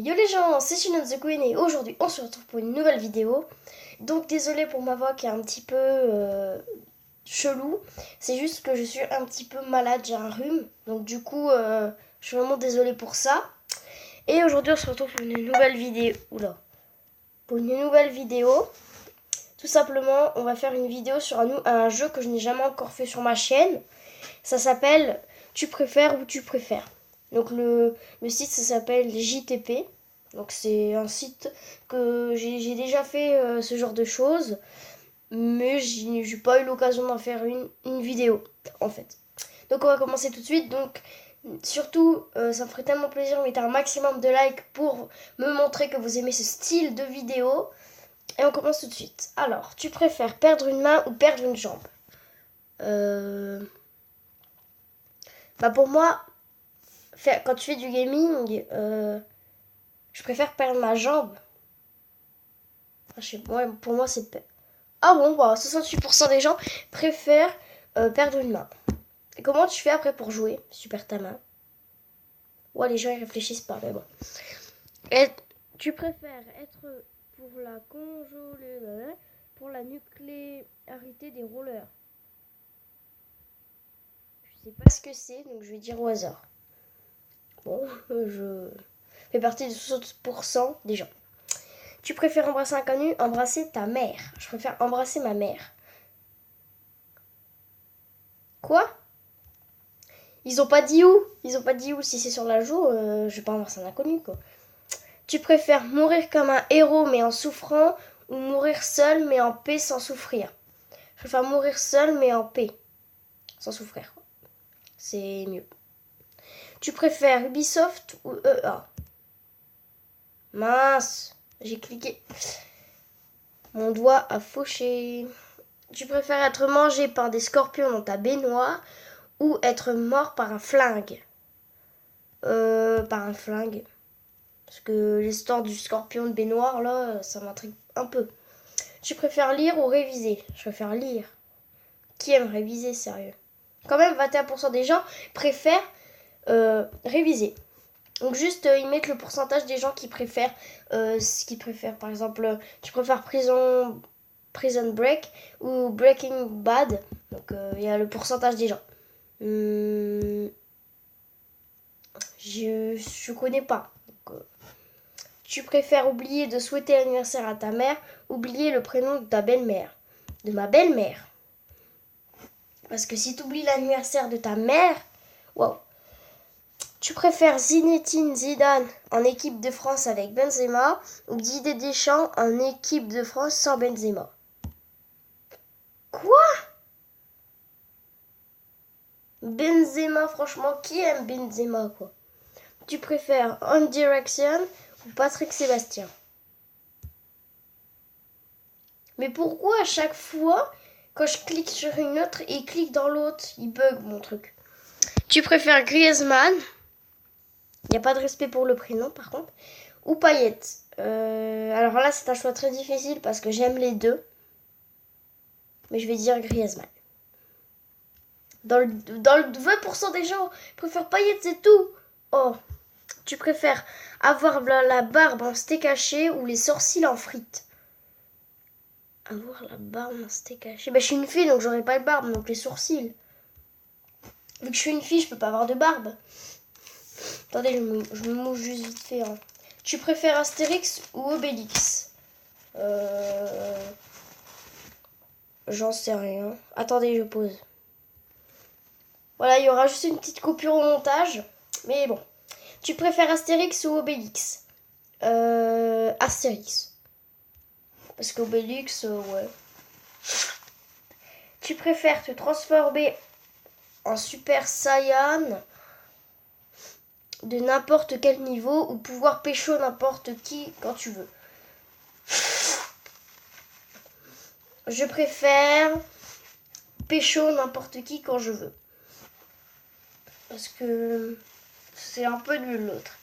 Yo les gens, c'est Shinnon the Queen et aujourd'hui on se retrouve pour une nouvelle vidéo. Donc désolé pour ma voix qui est un petit peu chelou. C'est juste que je suis un petit peu malade, j'ai un rhume. Donc du coup, je suis vraiment désolée pour ça. Et aujourd'hui on se retrouve pour une nouvelle vidéo. Oula. Pour une nouvelle vidéo. Tout simplement, on va faire une vidéo sur un jeu que je n'ai jamais encore fait sur ma chaîne. Ça s'appelle Tu préfères ou tu préfères. Donc le site ça s'appelle JTP. Donc c'est un site que j'ai déjà fait ce genre de choses. Mais j'ai pas eu l'occasion d'en faire une vidéo en fait. Donc on va commencer tout de suite. Donc surtout ça me ferait tellement plaisir de mettre un maximum de likes pour me montrer que vous aimez ce style de vidéo. Et on commence tout de suite. Alors, tu préfères perdre une main ou perdre une jambe? Bah pour moi, quand tu fais du gaming, je préfère perdre ma jambe. Pour moi, c'est... Ah bon, bah 68% des gens préfèrent perdre une main. Et comment tu fais après pour jouer si tu perds ta main? Ouais, les gens ils réfléchissent pas, mais bon. Et tu préfères être pour la pour la nucléarité des rollers? Je sais pas ce que c'est, donc je vais dire au hasard. Bon, je fais partie de 60% des gens. Tu préfères embrasser un inconnu, embrasser ta mère? Je préfère embrasser ma mère. Quoi? Ils ont pas dit où? Ils ont pas dit où. Si c'est sur la joue, je vais pas embrasser un inconnu, quoi. Tu préfères mourir comme un héros mais en souffrant ou mourir seul mais en paix sans souffrir? Je préfère mourir seul mais en paix sans souffrir. C'est mieux. Tu préfères Ubisoft ou EA? Mince, j'ai cliqué. Mon doigt a fauché. Tu préfères être mangé par des scorpions dans ta baignoire ou être mort par un flingue? Par un flingue. Parce que l'histoire du scorpion de baignoire, là, ça m'intrigue un peu. Tu préfères lire ou réviser? Je préfère lire. Qui aime réviser, sérieux? Quand même, 21% des gens préfèrent réviser. Donc juste, ils mettent le pourcentage des gens qui préfèrent, par exemple, tu préfères Prison Break ou Breaking Bad. Donc il y a le pourcentage des gens. Je connais pas. Donc, tu préfères oublier de souhaiter l'anniversaire à ta mère, oublier le prénom de ta belle-mère? De ma belle-mère. Parce que si tu oublies l'anniversaire de ta mère, waouh. Tu préfères Zinedine Zidane en équipe de France avec Benzema ou Didier Deschamps en équipe de France sans Benzema? Quoi? Benzema, franchement, qui aime Benzema, quoi? Tu préfères One Direction ou Patrick Sébastien? Mais pourquoi à chaque fois, quand je clique sur une autre et clique dans l'autre, il bug mon truc? Tu préfères Griezmann? Il n'y a pas de respect pour le prénom, par contre. Ou Payet? Alors là, c'est un choix très difficile parce que j'aime les deux. Mais je vais dire Griezmann. Dans le 20% des gens préfèrent Payet, c'est tout. Oh, tu préfères avoir la barbe en steak haché ou les sourcils en frites? Avoir la barbe en steak haché. Bah, je suis une fille, donc j'aurai pas de barbe, donc les sourcils. Vu que je suis une fille, je peux pas avoir de barbe. Attendez, je me mouche juste vite fait. Hein. Tu préfères Astérix ou Obélix? J'en sais rien. Attendez, je pose. Voilà, il y aura juste une petite coupure au montage. Mais bon. Tu préfères Astérix ou Obélix? Astérix. Parce qu'Obélix, ouais. Tu préfères te transformer en Super Saiyan de n'importe quel niveau ou pouvoir pécho n'importe qui quand tu veux? Je préfère pécho n'importe qui quand je veux. Parce que c'est un peu nul l'autre.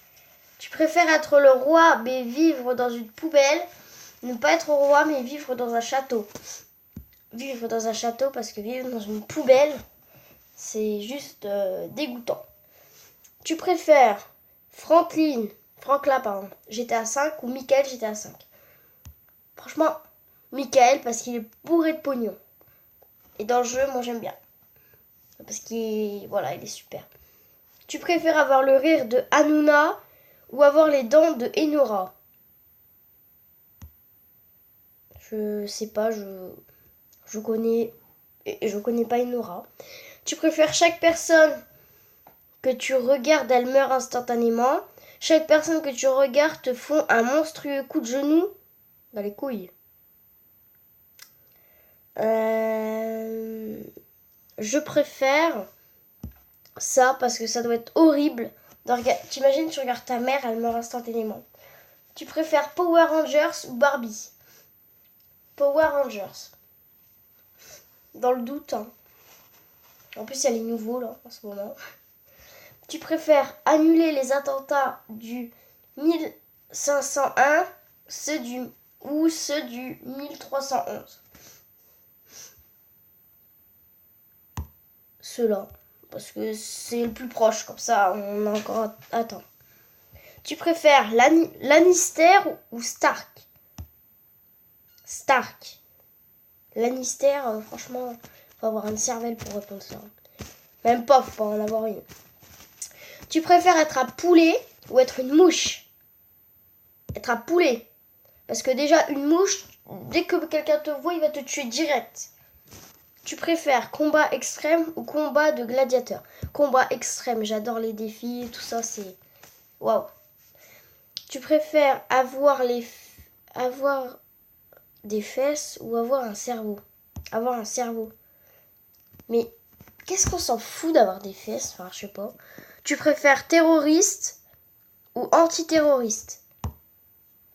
Tu préfères être le roi mais vivre dans une poubelle, ne pas être roi mais vivre dans un château? Vivre dans un château parce que vivre dans une poubelle, c'est juste dégoûtant. Tu préfères Franklin, pardon, GTA 5 ou Michael GTA 5. Franchement, Michael parce qu'il est bourré de pognon. Et dans le jeu, moi j'aime bien. Parce qu'il voilà, il est super. Tu préfères avoir le rire de Hanouna ou avoir les dents de Enora? Je sais pas, je connais pas Enora. Tu préfères chaque personne que tu regardes, elle meurt instantanément. Chaque personne que tu regardes te font un monstrueux coup de genou dans les couilles. Je préfère ça parce que ça doit être horrible. T'imagines, tu regardes ta mère, elle meurt instantanément. Tu préfères Power Rangers ou Barbie? Power Rangers. Dans le doute. Hein. En plus, il y a les nouveaux là en ce moment. Tu préfères annuler les attentats du 1501 ou ceux du 1311? Ceux-là. Parce que c'est le plus proche, comme ça on a encore à temps. Tu préfères Lannister ou Stark? Stark. Lannister, franchement, faut avoir une cervelle pour répondre ça. Même pas, faut pas en avoir une. Tu préfères être un poulet ou être une mouche? Être un poulet. Parce que déjà, une mouche, dès que quelqu'un te voit, il va te tuer direct. Tu préfères combat extrême ou combat de gladiateur? Combat extrême, j'adore les défis, tout ça, c'est... Waouh. Tu préfères avoir des fesses ou avoir un cerveau? Avoir un cerveau. Mais qu'est-ce qu'on s'en fout d'avoir des fesses? Enfin, je sais pas. Tu préfères terroriste ou antiterroriste?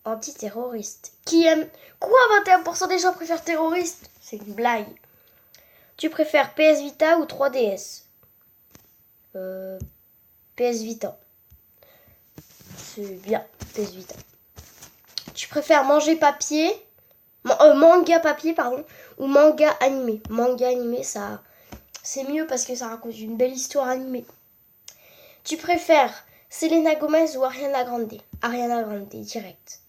Antiterroriste. Qui aime... Quoi, 21% des gens préfèrent terroriste? C'est une blague. Tu préfères PS Vita ou 3DS? PS Vita. C'est bien, PS Vita. Tu préfères manger papier, manga papier, pardon, ou manga animé? Manga animé, ça, c'est mieux parce que ça raconte une belle histoire animée. Tu préfères Selena Gomez ou Ariana Grande? Ariana Grande, direct.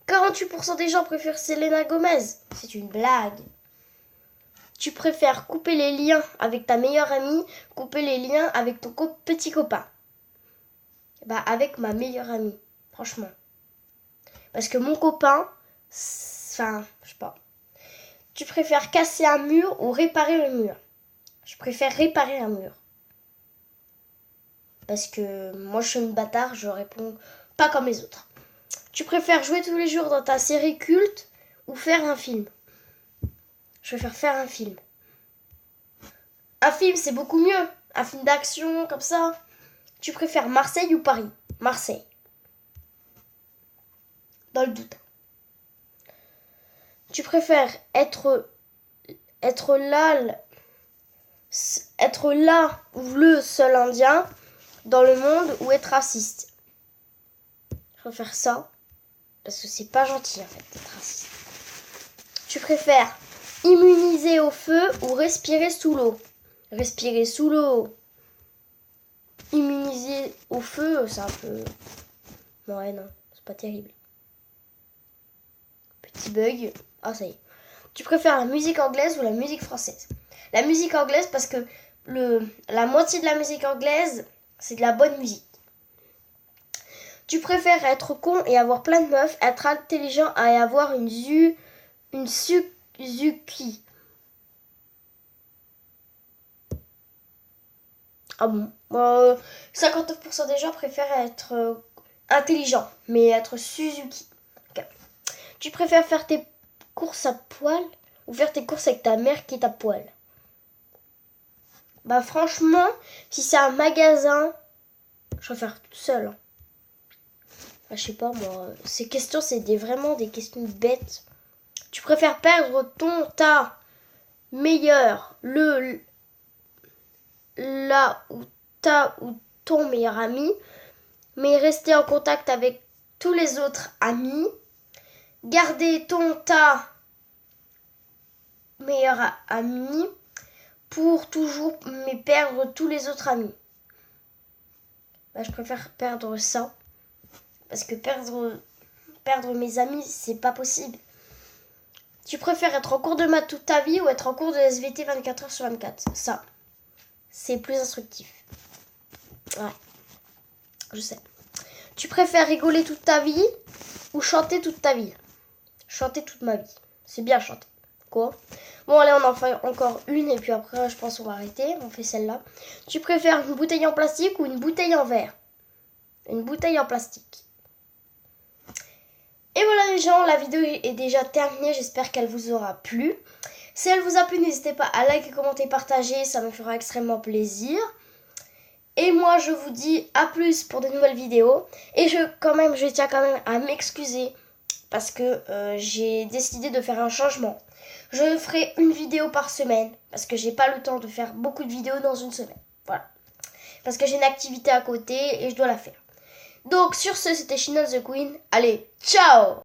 48% des gens préfèrent Selena Gomez. C'est une blague. Tu préfères couper les liens avec ta meilleure amie, couper les liens avec ton petit copain? Bah, avec ma meilleure amie, franchement. Parce que mon copain, enfin, je sais pas. Tu préfères casser un mur ou réparer un mur? Je préfère réparer un mur. Parce que moi, je suis une bâtard, je réponds pas comme les autres. Tu préfères jouer tous les jours dans ta série culte ou faire un film? Je préfère faire un film. Un film, c'est beaucoup mieux. Un film d'action, comme ça. Tu préfères Marseille ou Paris? Marseille. Dans le doute. Tu préfères être là ou le seul indien dans le monde ou être raciste? Je préfère ça. Parce que c'est pas gentil en fait d'être raciste. Tu préfères immuniser au feu ou respirer sous l'eau? Respirer sous l'eau. Immuniser au feu, c'est un peu... Ouais, non, c'est pas terrible. Petit bug. Ah, ça y est. Tu préfères la musique anglaise ou la musique française? La musique anglaise parce que la moitié de la musique anglaise, c'est de la bonne musique. Tu préfères être con et avoir plein de meufs, être intelligent et avoir une Suzuki? Ah bon? 59% des gens préfèrent être intelligent, mais être Suzuki. Okay. Tu préfères faire tes courses à poil ou faire tes courses avec ta mère qui est à poil? Bah franchement, si c'est un magasin, je préfère toute seule. Hein. Enfin, je sais pas moi, ces questions c'est vraiment des questions bêtes. Tu préfères perdre ta meilleure, ou ton meilleur ami, mais rester en contact avec tous les autres amis, garder ta meilleure amie pour toujours, mais perdre tous les autres amis. Bah, je préfère perdre ça Parce que perdre mes amis, c'est pas possible. Tu préfères être en cours de maths toute ta vie ou être en cours de SVT 24 heures sur 24? Ça, c'est plus instructif. Ouais, je sais. Tu préfères rigoler toute ta vie ou chanter toute ta vie? Chanter toute ma vie. C'est bien chanter. Quoi? Bon, allez, on en fait encore une et puis après, je pense qu'on va arrêter. On fait celle-là. Tu préfères une bouteille en plastique ou une bouteille en verre? Une bouteille en plastique. Et voilà les gens, la vidéo est déjà terminée. J'espère qu'elle vous aura plu. Si elle vous a plu, n'hésitez pas à liker, commenter, partager. Ça me fera extrêmement plaisir. Et moi, je vous dis à plus pour de nouvelles vidéos. Et je tiens quand même à m'excuser parce que j'ai décidé de faire un changement. Je ferai une vidéo par semaine parce que j'ai pas le temps de faire beaucoup de vidéos dans une semaine. Voilà. Parce que j'ai une activité à côté et je dois la faire. Donc sur ce, c'était China the Queen. Allez, ciao!